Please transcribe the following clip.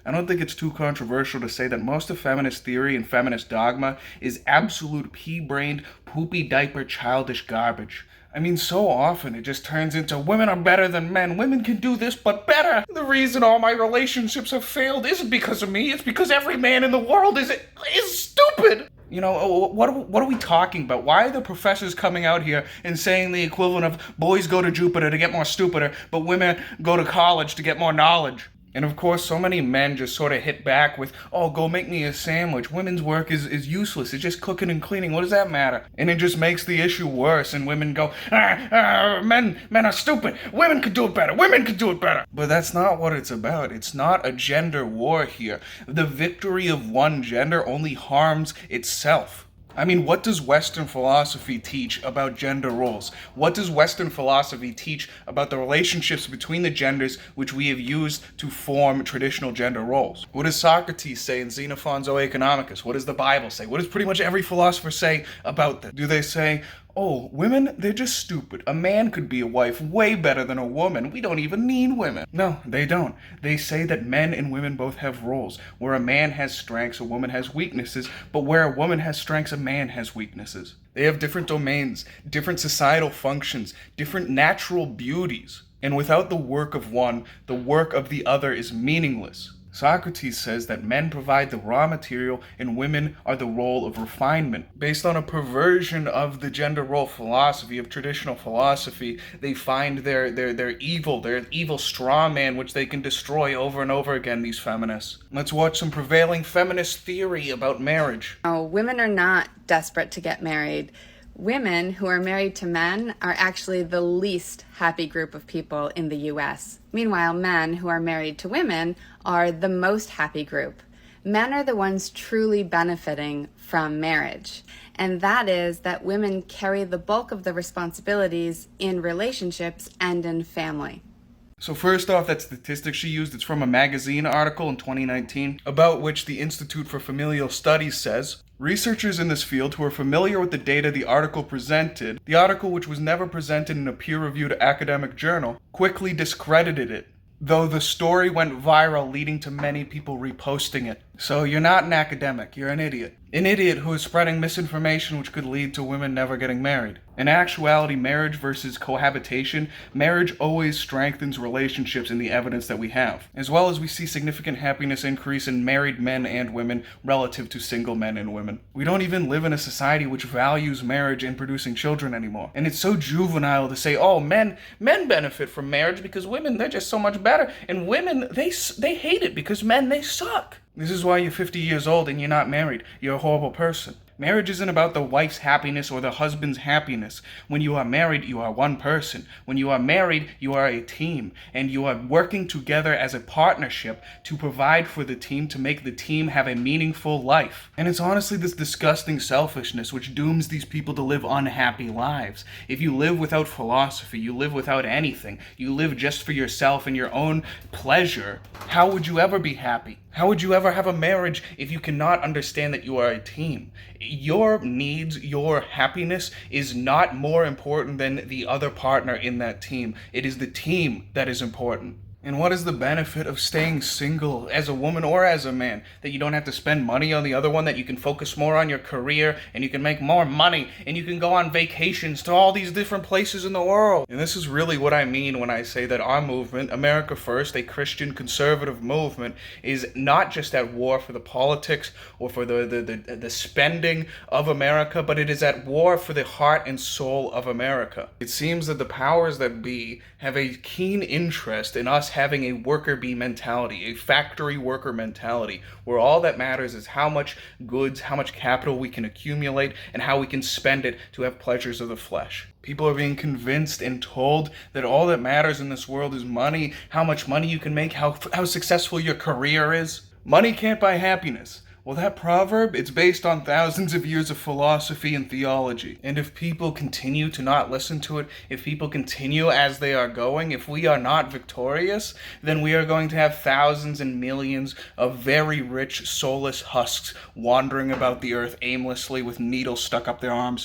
I don't think it's too controversial to say that most of feminist theory and feminist dogma is absolute pea-brained, poopy diaper childish garbage. I mean, so often it just turns into women are better than men, women can do this but better. The reason all my relationships have failed isn't because of me, it's because every man in the world is stupid. You know, what are we talking about? Why are the professors coming out here and saying the equivalent of boys go to Jupiter to get more stupider, but women go to college to get more knowledge? And of course, so many men just sort of hit back with, oh, go make me a sandwich. Women's work is useless. It's just cooking and cleaning. What does that matter? And it just makes the issue worse. And women go, men are stupid. Women could do it better. Women could do it better. But that's not what it's about. It's not a gender war here. The victory of one gender only harms itself. I mean, what does Western philosophy teach about gender roles? What does Western philosophy teach about the relationships between the genders which we have used to form traditional gender roles? What does Socrates say in Xenophon's O Economicus? What does the Bible say? What does pretty much every philosopher say about this? Do they say, oh, women, they're just stupid. A man could be a wife way better than a woman. We don't even need women. No, they don't. They say that men and women both have roles. Where a man has strengths, a woman has weaknesses, but where a woman has strengths, a man has weaknesses. They have different domains, different societal functions, different natural beauties. And without the work of one, the work of the other is meaningless. Socrates says that men provide the raw material and women are the role of refinement. Based on a perversion of the gender role philosophy, of traditional philosophy, they find their evil straw man which they can destroy over and over again, these feminists. Let's watch some prevailing feminist theory about marriage. Oh, women are not desperate to get married. Women who are married to men are actually the least happy group of people in the US. Meanwhile, men who are married to women are the most happy group. Men are the ones truly benefiting from marriage. And that is that women carry the bulk of the responsibilities in relationships and in family. So first off, that statistic she used, it's from a magazine article in 2019, about which the Institute for Familial Studies says, researchers in this field who are familiar with the data the article presented, the article which was never presented in a peer-reviewed academic journal, quickly discredited it, though the story went viral, leading to many people reposting it. So you're not an academic, you're an idiot. An idiot who is spreading misinformation which could lead to women never getting married. In actuality, marriage versus cohabitation, marriage always strengthens relationships in the evidence that we have, as well as we see significant happiness increase in married men and women relative to single men and women. We don't even live in a society which values marriage and producing children anymore. And it's so juvenile to say, oh, men benefit from marriage because women, they're just so much better. And women, they hate it because men, they suck. This is why you're 50 years old and you're not married. You're a horrible person. Marriage isn't about the wife's happiness or the husband's happiness. When you are married, you are one person. When you are married, you are a team. And you are working together as a partnership to provide for the team, to make the team have a meaningful life. And it's honestly this disgusting selfishness which dooms these people to live unhappy lives. If you live without philosophy, you live without anything, you live just for yourself and your own pleasure, how would you ever be happy? How would you ever have a marriage if you cannot understand that you are a team? Your needs, your happiness is not more important than the other partner in that team. It is the team that is important. And what is the benefit of staying single as a woman or as a man? That you don't have to spend money on the other one, that you can focus more on your career and you can make more money and you can go on vacations to all these different places in the world. And this is really what I mean when I say that our movement, America First, a Christian conservative movement, is not just at war for the politics or for the spending of America, but it is at war for the heart and soul of America. It seems that the powers that be have a keen interest in us having a worker bee mentality, a factory worker mentality, where all that matters is how much goods, how much capital we can accumulate, and how we can spend it to have pleasures of the flesh. People are being convinced and told that all that matters in this world is money, how much money you can make, how successful your career is. Money can't buy happiness. Well, that proverb, it's based on thousands of years of philosophy and theology. And if people continue to not listen to it, if people continue as they are going, if we are not victorious, then we are going to have thousands and millions of very rich, soulless husks wandering about the earth aimlessly with needles stuck up their arms.